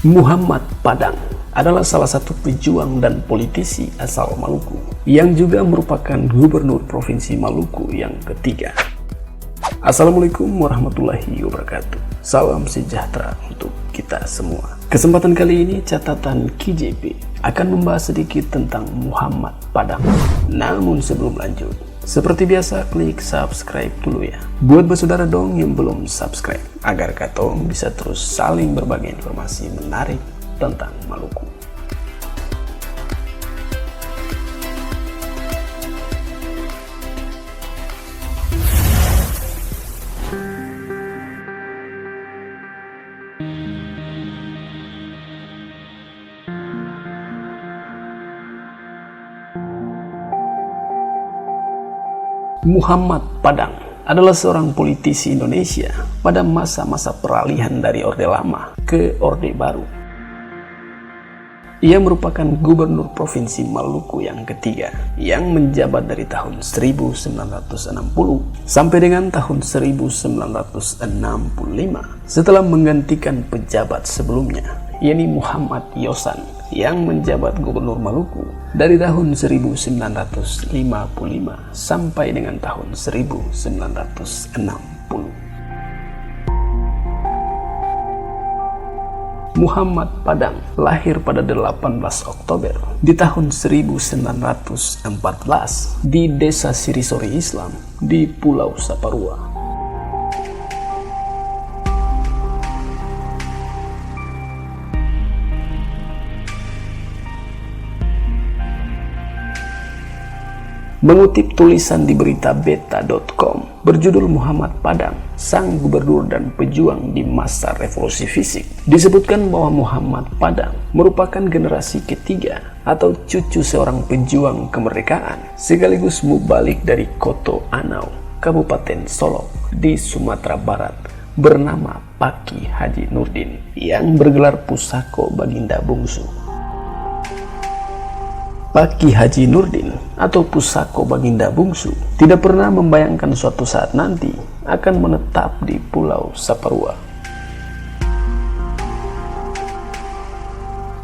Muhammad Padang adalah salah satu pejuang dan politisi asal Maluku yang juga merupakan gubernur Provinsi Maluku yang ketiga. Assalamualaikum warahmatullahi wabarakatuh. Salam sejahtera untuk kita semua. Kesempatan kali ini catatan KJP akan membahas sedikit tentang Muhammad Padang. Namun sebelum lanjut, seperti biasa klik subscribe dulu ya. Buat bersaudara dong yang belum subscribe, agar katong bisa terus saling berbagi informasi menarik tentang Maluku. Muhammad Padang adalah seorang politisi Indonesia pada masa-masa peralihan dari Orde Lama ke Orde Baru. Ia merupakan gubernur Provinsi Maluku yang ketiga yang menjabat dari tahun 1960 sampai dengan tahun 1965 setelah menggantikan pejabat sebelumnya, yakni Muhammad Yosan yang menjabat gubernur Maluku dari tahun 1955 sampai dengan tahun 1960. Muhammad Padang lahir pada 18 Oktober di tahun 1914 di Desa Sirisori Islam di Pulau Saparua. Mengutip tulisan di berita beta.com berjudul Muhammad Padang, sang gubernur dan pejuang di masa revolusi fisik, disebutkan bahwa Muhammad Padang merupakan generasi ketiga atau cucu seorang pejuang kemerdekaan sekaligus mubalik dari Koto Anau, Kabupaten Solok di Sumatera Barat, bernama Paki Haji Nurdin yang bergelar Pusako Baginda Bungsu. Paki Haji Nurdin atau Pusako Baginda Bungsu tidak pernah membayangkan suatu saat nanti akan menetap di Pulau Saparua.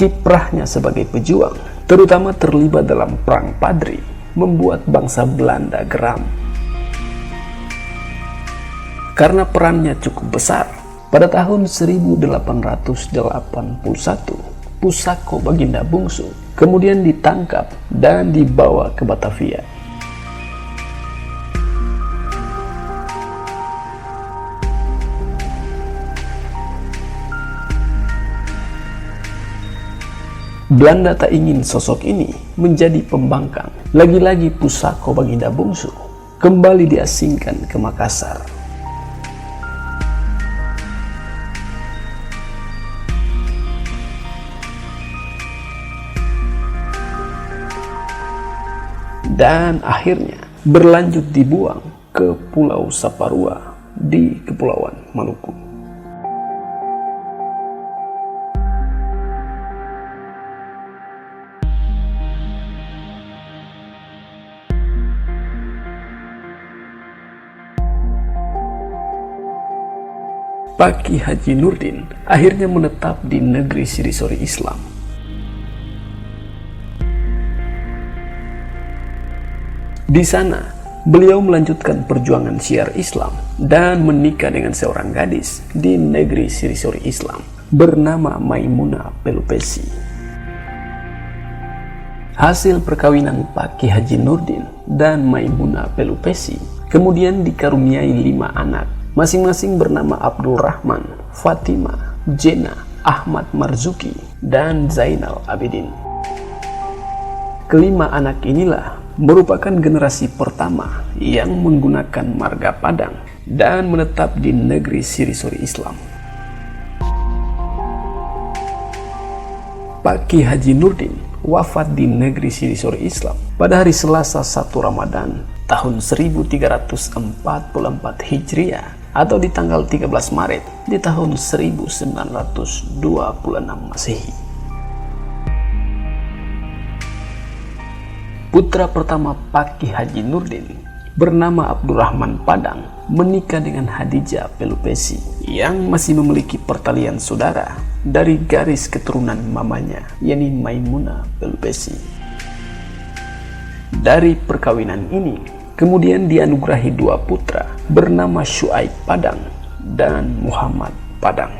Kiprahnya sebagai pejuang, terutama terlibat dalam Perang Padri, membuat bangsa Belanda geram. Karena perannya cukup besar, pada tahun 1881, Pusako Baginda Bungsu kemudian ditangkap dan dibawa ke Batavia. Belanda tak ingin sosok ini menjadi pembangkang. Lagi-lagi Pusako Baginda Bungsu kembali diasingkan ke Makassar. Dan akhirnya berlanjut dibuang ke Pulau Saparua di Kepulauan Maluku. Paki Haji Nurdin akhirnya menetap di negeri Sirisori Islam. Di sana, beliau melanjutkan perjuangan syiar Islam dan menikah dengan seorang gadis di negeri Sirisori Islam bernama Maimunah Pelupesi. Hasil perkawinan Paki Haji Nurdin dan Maimunah Pelupesi kemudian dikaruniai 5 anak, masing-masing bernama Abdul Rahman, Fatimah, Jena, Ahmad Marzuki, dan Zainal Abidin. Kelima anak inilah merupakan generasi pertama yang menggunakan marga Padang dan menetap di negeri Sirisori Islam. Paki Haji Nurdin wafat di negeri Sirisori Islam pada hari Selasa 1 Ramadan tahun 1344 Hijriah atau di tanggal 13 Maret di tahun 1926 Masehi. Putra pertama Paki Haji Nurdin bernama Abdurrahman Padang menikah dengan Hadijah Pelupesi yang masih memiliki pertalian saudara dari garis keturunan mamanya, yakni Maimunah Belbesi. Dari perkawinan ini, kemudian dianugerahi 2 putra bernama Syuaib Padang dan Muhammad Padang.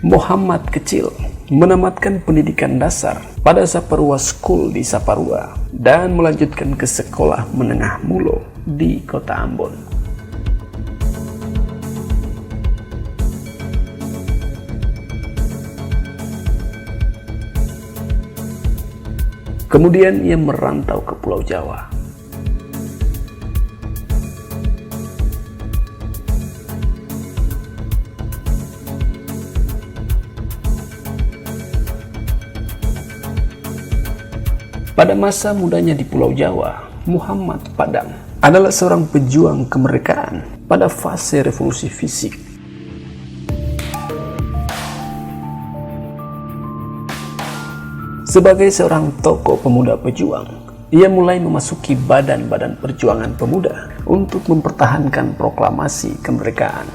Muhammad kecil menamatkan pendidikan dasar pada Saparua School di Saparua dan melanjutkan ke sekolah menengah Mulo di kota Ambon. Kemudian ia merantau ke Pulau Jawa. Pada masa mudanya di Pulau Jawa, Muhammad Padang adalah seorang pejuang kemerdekaan pada fase revolusi fisik. Sebagai seorang tokoh pemuda pejuang, ia mulai memasuki badan-badan perjuangan pemuda untuk mempertahankan proklamasi kemerdekaan.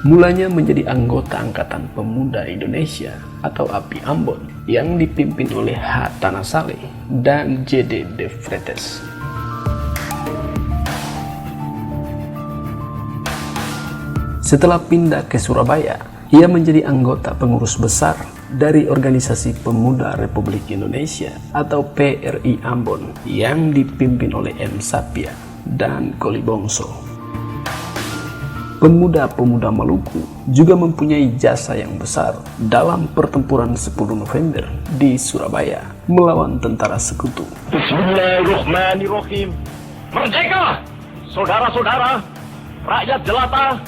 Mulanya menjadi anggota Angkatan Pemuda Indonesia atau API Ambon yang dipimpin oleh H. Tanasale dan J.D. De Vretes. Setelah pindah ke Surabaya, ia menjadi anggota pengurus besar dari Organisasi Pemuda Republik Indonesia atau PRI Ambon yang dipimpin oleh M. Sapia dan Koli Bongso. Pemuda-pemuda Maluku juga mempunyai jasa yang besar dalam pertempuran 10 November di Surabaya melawan tentara sekutu. Bismillahirrahmanirrahim. Merdeka, saudara-saudara, rakyat jelata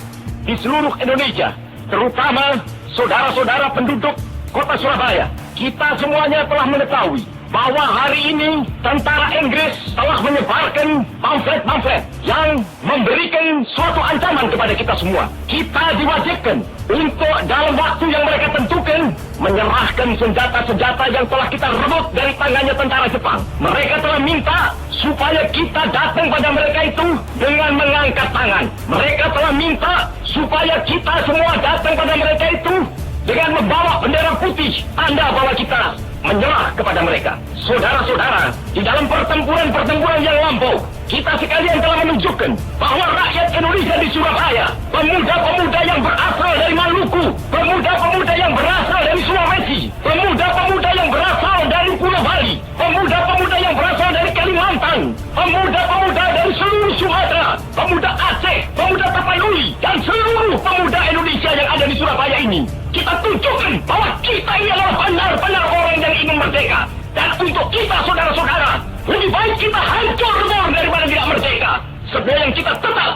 di seluruh Indonesia, terutama saudara-saudara penduduk kota Surabaya. Kita semuanya telah mengetahui bahwa hari ini tentara Inggris telah menyebarkan pamflet-pamflet yang memberikan suatu ancaman kepada kita semua. Kita diwajibkan untuk dalam waktu yang mereka tentukan menyerahkan senjata-senjata yang telah kita rebut dari tangannya tentara Jepang. Mereka telah minta supaya kita datang pada mereka itu dengan mengangkat tangan. Mereka telah minta supaya kita semua datang pada mereka itu dengan membawa bendera putih, tanda bahwa kita menyerah kepada mereka. Saudara-saudara, di dalam pertempuran-pertempuran yang lampau, kita sekalian telah menunjukkan bahwa rakyat Indonesia di Surabaya, pemuda-pemuda yang berasal dari Maluku, pemuda-pemuda yang berasal dari Sulawesi, pemuda-pemuda yang berasal dari Pulau Bali, pemuda-pemuda yang berasal dari Kalimantan, pemuda-pemuda dari seluruh Sumatera, pemuda Aceh, pemuda Tapanuli, dan seluruh pemuda Indonesia yang ada di Surabaya ini. Kita tunjukkan bahwa kita ini adalah benar-benar orang yang ingin merdeka. Dan untuk kita, saudara-saudara, lebih baik kita hancur lebur daripada tidak merdeka. Sebab yang kita tetap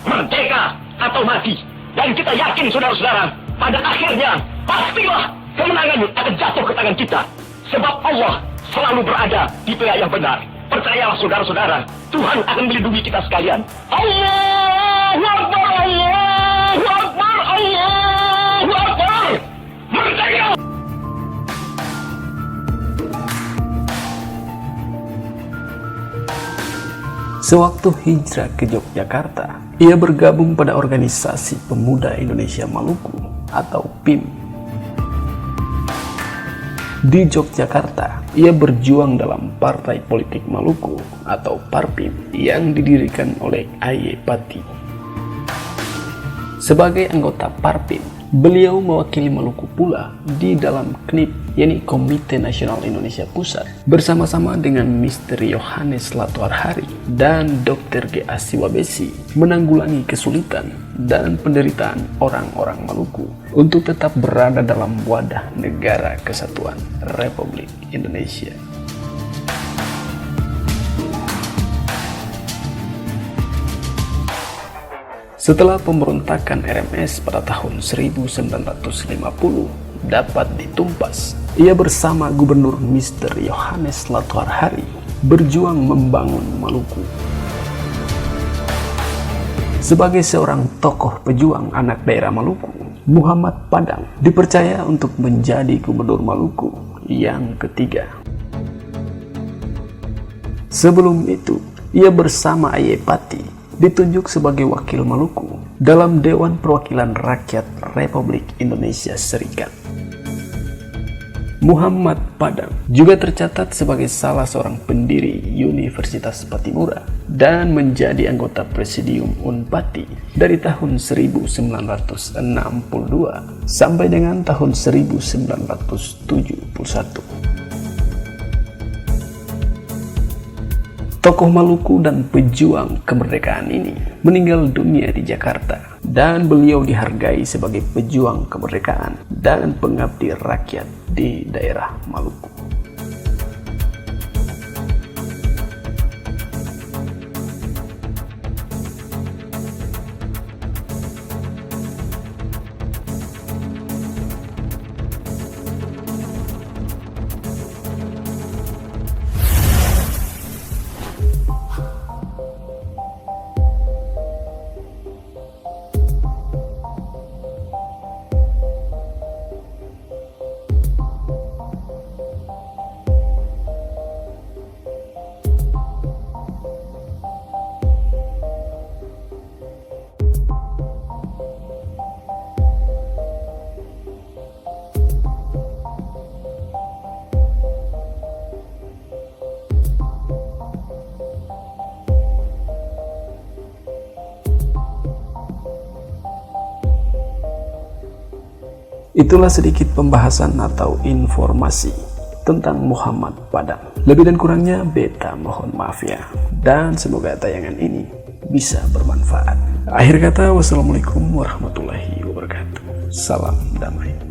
merdeka atau mati. Dan kita yakin, saudara-saudara, pada akhirnya pastilah kemenangan akan jatuh ke tangan kita. Sebab Allah selalu berada di pihak yang benar. Percayalah, saudara-saudara, Tuhan akan melindungi kita sekalian. Allahu Akbar, Allahu Akbar, Allahu Akbar. Merdeka! Sewaktu hijrah ke Yogyakarta, ia bergabung pada Organisasi Pemuda Indonesia Maluku atau PIM. Di Yogyakarta, ia berjuang dalam Partai Politik Maluku atau Parpim yang didirikan oleh A.Y. Pati. Sebagai anggota Parpim, beliau mewakili Maluku pula di dalam KNIP, yakni Komite Nasional Indonesia Pusat, bersama-sama dengan Mr. Yohanes Latuarhari dan Dr. G.A. Siwabesi menanggulangi kesulitan dan penderitaan orang-orang Maluku untuk tetap berada dalam wadah negara kesatuan Republik Indonesia. Setelah pemberontakan RMS pada tahun 1950 dapat ditumpas, ia bersama Gubernur Mr. Yohanes Latoar Hari berjuang membangun Maluku. Sebagai seorang tokoh pejuang anak daerah Maluku, Muhammad Padang dipercaya untuk menjadi Gubernur Maluku yang ketiga. Sebelum itu, ia bersama Ayye Pati ditunjuk sebagai wakil Maluku dalam Dewan Perwakilan Rakyat Republik Indonesia Serikat. Muhammad Padang juga tercatat sebagai salah seorang pendiri Universitas Patimura dan menjadi anggota Presidium Unpati dari tahun 1962 sampai dengan tahun 1971. Tokoh Maluku dan pejuang kemerdekaan ini meninggal dunia di Jakarta dan beliau dihargai sebagai pejuang kemerdekaan dan pengabdi rakyat di daerah Maluku. Itulah sedikit pembahasan atau informasi tentang Muhammad Padang. Lebih dan kurangnya beta mohon maaf ya. Dan semoga tayangan ini bisa bermanfaat. Akhir kata, wassalamualaikum warahmatullahi wabarakatuh. Salam damai.